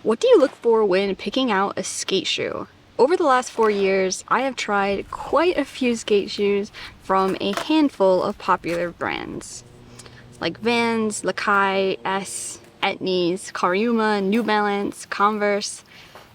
What do you look for when picking out a skate shoe? Over the last 4 years, I have tried quite a few skate shoes from a handful of popular brands, like Vans, Lakai, S, Etnies, Karuma, New Balance, Converse,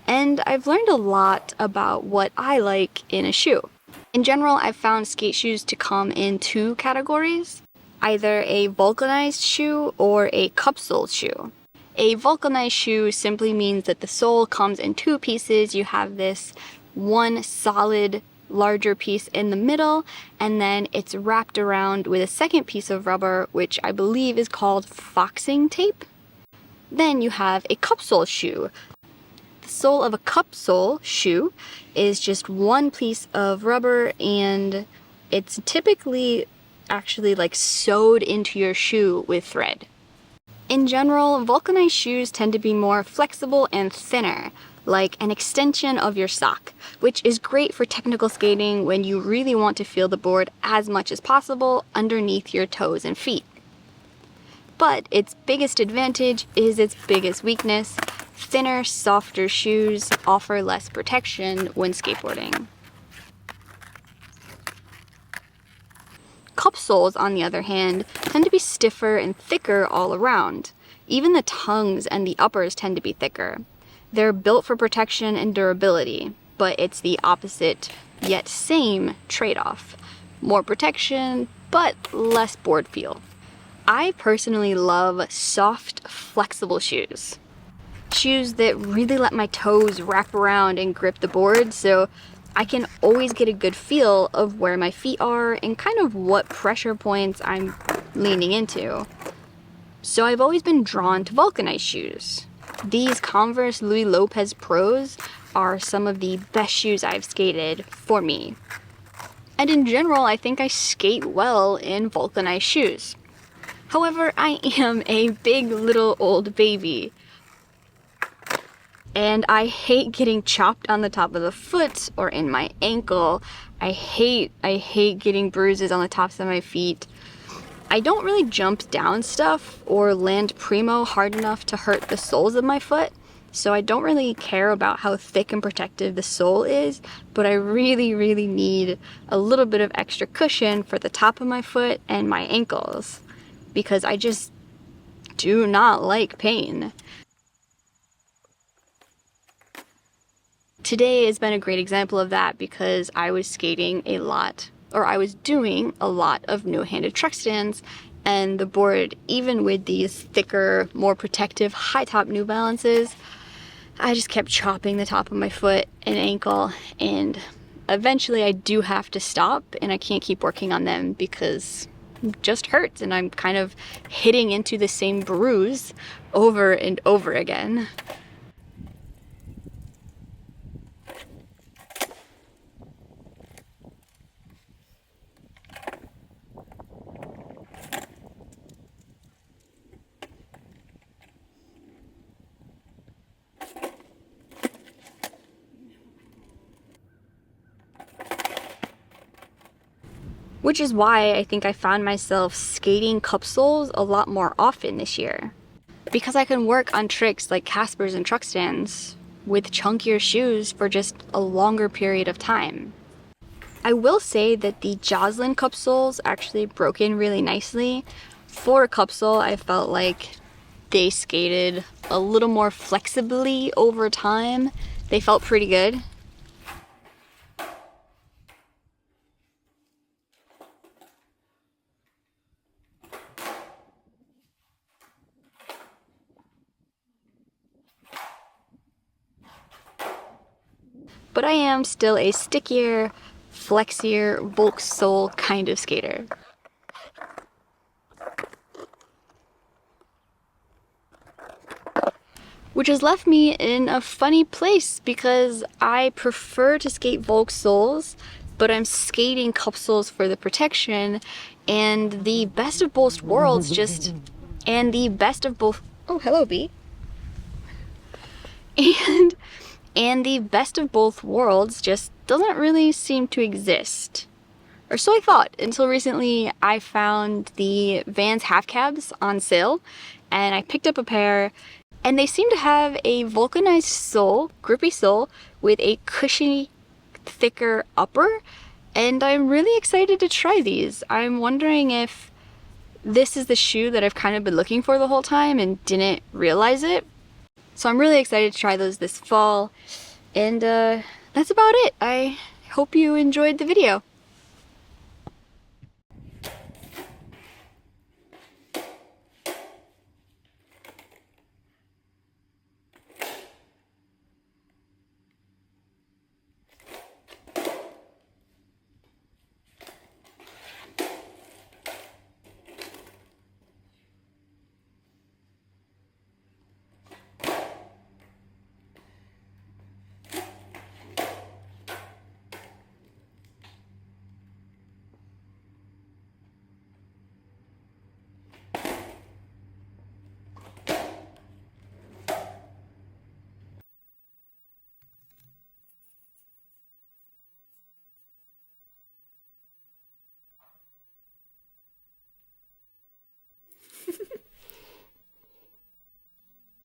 and I've learned a lot about what I like in a shoe. In general, I've found skate shoes to come in two categories, either a vulcanized shoe or a cupsole shoe. A vulcanized shoe simply means that the sole comes in two pieces. You have this one solid larger piece in the middle, and then it's wrapped around with a second piece of rubber, which I believe is called foxing tape. Then you have a cupsole shoe. The sole of a cupsole shoe is just one piece of rubber, and it's typically actually like sewed into your shoe with thread. In general, vulcanized shoes tend to be more flexible and thinner, like an extension of your sock, which is great for technical skating when you really want to feel the board as much as possible underneath your toes and feet. But its biggest advantage is its biggest weakness. Thinner, softer shoes offer less protection when skateboarding. Cupsoles, on the other hand, tend to be stiffer and thicker all around. Even the tongues and the uppers tend to be thicker. They're built for protection and durability, but it's the opposite, yet same, trade-off. More protection, but less board feel. I personally love soft, flexible shoes. Shoes that really let my toes wrap around and grip the board, so I can always get a good feel of where my feet are and kind of what pressure points I'm leaning into. So I've always been drawn to vulcanized shoes. These Converse Louis Lopez Pros are some of the best shoes I've skated for me. And in general, I think I skate well in vulcanized shoes. However, I am a big little old baby, and I hate getting chopped on the top of the foot or in my ankle. I hate getting bruises on the tops of my feet. I don't really jump down stuff or land primo hard enough to hurt the soles of my foot, so I don't really care about how thick and protective the sole is, but I really need a little bit of extra cushion for the top of my foot and my ankles, because I just do not like pain. Today has been a great example of that because I was skating a lot, or I was doing a lot of no-handed truck stands, and the board, even with these thicker, more protective high-top New Balances, I just kept chopping the top of my foot and ankle, and eventually I do have to stop, and I can't keep working on them because it just hurts, and I'm kind of hitting into the same bruise over and over again. Which is why I think I found myself skating cupsoles a lot more often this year. Because I can work on tricks like Caspers and truck stands with chunkier shoes for just a longer period of time. I will say that the Jocelyn cupsoles actually broke in really nicely. For a cupsole, I felt like they skated a little more flexibly over time. They felt pretty good. But I am still a stickier, flexier, bulk sole kind of skater. Which has left me in a funny place because I prefer to skate Volk soles, but I'm skating cupsoles for the protection, and the best of both worlds just... Oh, hello, Bee. And the best of both worlds just doesn't really seem to exist. Or so I thought, until recently I found the Vans half cabs on sale, and I picked up a pair, And they seem to have a vulcanized sole, grippy sole, with a cushy, thicker upper. And I'm really excited to try these. I'm wondering if this is the shoe that I've kind of been looking for the whole time and didn't realize it. So I'm really excited to try those this fall. And that's about it. I hope you enjoyed the video.